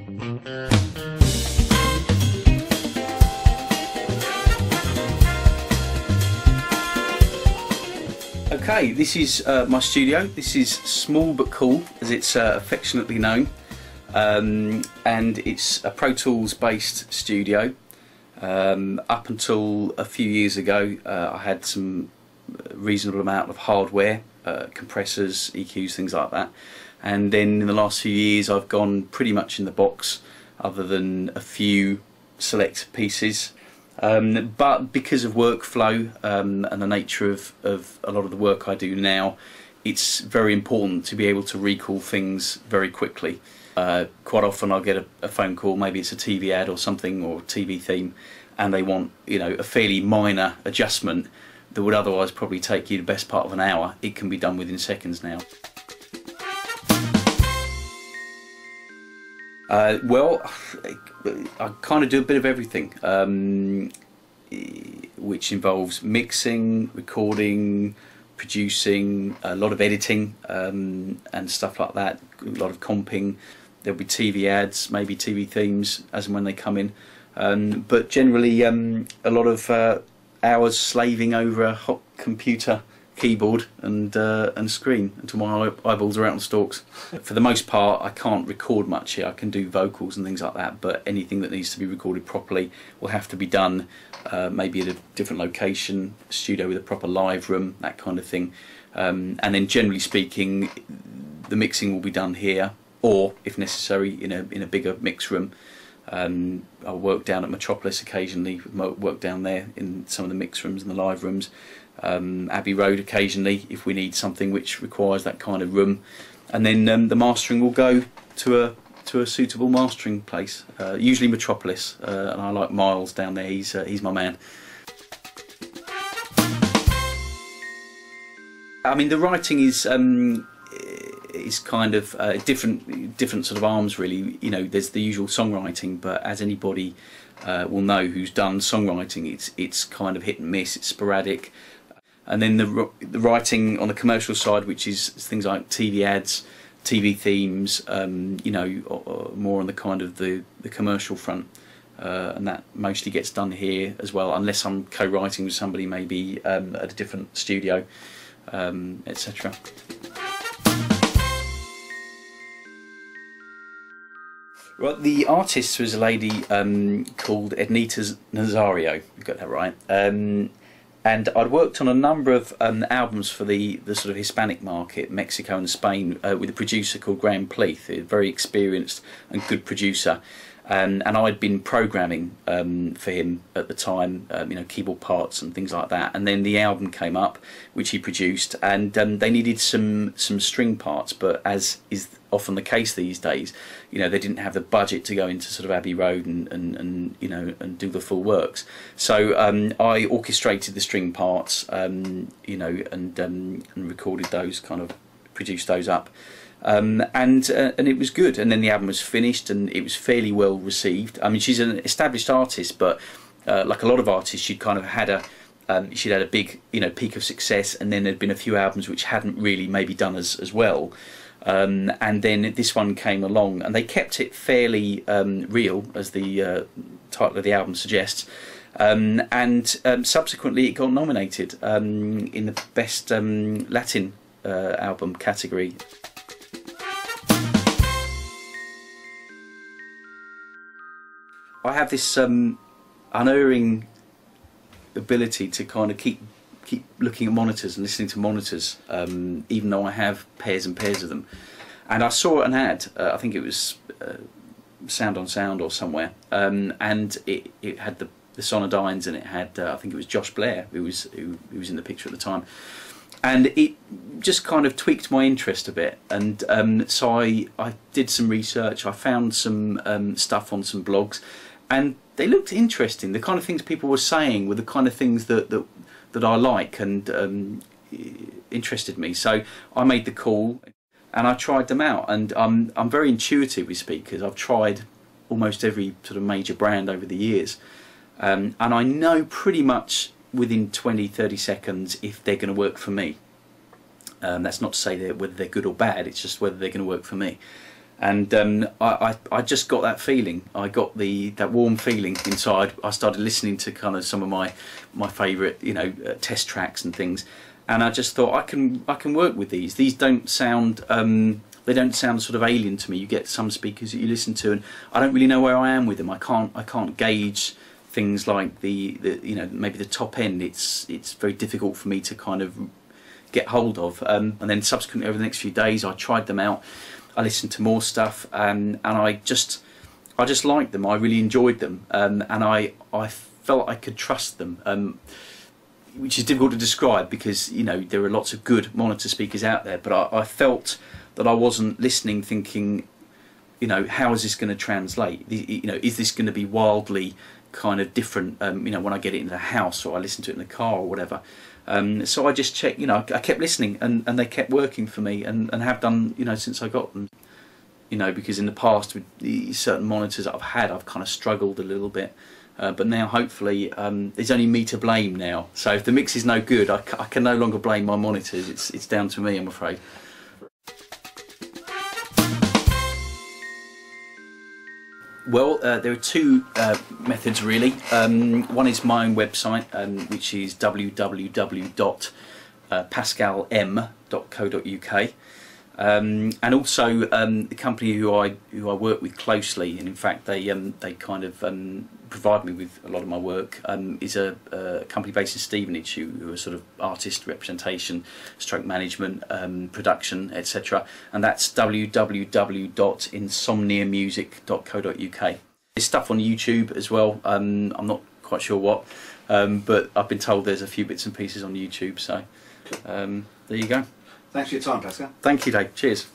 Okay, this is my studio. This is small but cool, as it's affectionately known, and it's a Pro Tools based studio. Up until a few years ago, I had some reasonable amount of hardware, compressors, EQs, things like that, and then in the last few years I've gone pretty much in the box, other than a few select pieces. But because of workflow and the nature of a lot of the work I do now, it's very important to be able to recall things very quickly. Quite often I'll get a phone call, maybe it's a TV ad or something, or TV theme, and they want, you know, a fairly minor adjustment that would otherwise probably take you the best part of an hour. It can be done within seconds now. Well, I kind of do a bit of everything, which involves mixing, recording, producing, a lot of editing and stuff like that, a lot of comping. There'll be TV ads, maybe TV themes as and when they come in, but generally a lot of hours slaving over a hot computer keyboard and screen until my eyeballs are out on stalks. For the most part I can't record much here. I can do vocals and things like that, but anything that needs to be recorded properly will have to be done maybe at a different location, a studio with a proper live room, that kind of thing, and then generally speaking the mixing will be done here, or if necessary in a bigger mix room. I'll work down at Metropolis occasionally, work down there in some of the mix rooms and the live rooms. Abbey Road occasionally if we need something which requires that kind of room, and then the mastering will go to a suitable mastering place, usually Metropolis, and I like Miles down there. He's my man. I mean, the writing is kind of different sort of arms really. You know, there's the usual songwriting, but as anybody will know who's done songwriting, it's kind of hit and miss, it's sporadic. And then the writing on the commercial side, which is things like TV ads, TV themes, you know, more on the kind of the commercial front, and that mostly gets done here as well, unless I'm co-writing with somebody maybe at a different studio, etc. Right, the artist was a lady called Ednita Nazario. You got that right. And I'd worked on a number of albums for the sort of Hispanic market, Mexico and Spain, with a producer called Graham Pleath, a very experienced and good producer. And I'd been programming for him at the time, you know, keyboard parts and things like that. And then the album came up, which he produced, and they needed some string parts. But as is often the case these days, you know, they didn't have the budget to go into sort of Abbey Road and you know, and do the full works. So I orchestrated the string parts, you know, and recorded those, kind of produced those up. And it was good, and then the album was finished and it was fairly well received. I mean, she's an established artist, but like a lot of artists, she'd kind of had she'd had a big, you know, peak of success, and then there'd been a few albums which hadn't really maybe done as well. And then this one came along, and they kept it fairly real, as the title of the album suggests. And subsequently it got nominated in the Best Latin Album category. I have this unerring ability to kind of keep looking at monitors and listening to monitors, even though I have pairs and pairs of them. And I saw an ad, I think it was Sound on Sound or somewhere, and it had the Sonodynes, and it had I think it was Josh Blair who was in the picture at the time, and it just kind of tweaked my interest a bit. And so I did some research. I found some stuff on some blogs, and they looked interesting. The kind of things people were saying were the kind of things that I like and interested me. So I made the call and I tried them out, and I'm very intuitive with speakers. I've tried almost every sort of major brand over the years, and I know pretty much within 20-30 seconds if they're going to work for me. That's not to say whether they're good or bad, it's just whether they're going to work for me. And I just got that feeling. I got that warm feeling inside. I started listening to kind of some of my favourite, you know, test tracks and things, and I just thought I can work with these. These don't sound they don't sound sort of alien to me. You get some speakers that you listen to, and I don't really know where I am with them. I can't gauge things like the you know, maybe the top end. It's very difficult for me to kind of get hold of. And then subsequently over the next few days, I tried them out. I listened to more stuff, and I just liked them. I really enjoyed them, and I felt I could trust them, which is difficult to describe because, you know, there are lots of good monitor speakers out there, but I felt that I wasn't listening thinking, you know, how is this going to translate? You know, is this going to be wildly kind of different, you know, when I get it in the house or I listen to it in the car or whatever. So I just checked, you know, I kept listening, and they kept working for me, and have done, you know, since I got them. You know, because in the past with the certain monitors that I've had, I've kind of struggled a little bit, but now hopefully it's only me to blame now. So if the mix is no good, I can no longer blame my monitors. It's down to me, I'm afraid. Well, there are two methods really. One is my own website, which is www.pascalm.co.uk, and also the company who I work with closely, and in fact they kind of provide me with a lot of my work, is a company based in Stevenage who are sort of artist representation, stroke management, production, etc. And that's www.insomniamusic.co.uk. There's stuff on YouTube as well. I'm not quite sure what, but I've been told there's a few bits and pieces on YouTube. So there you go. Thanks for your time, Pascal. Thank you, Dave. Cheers.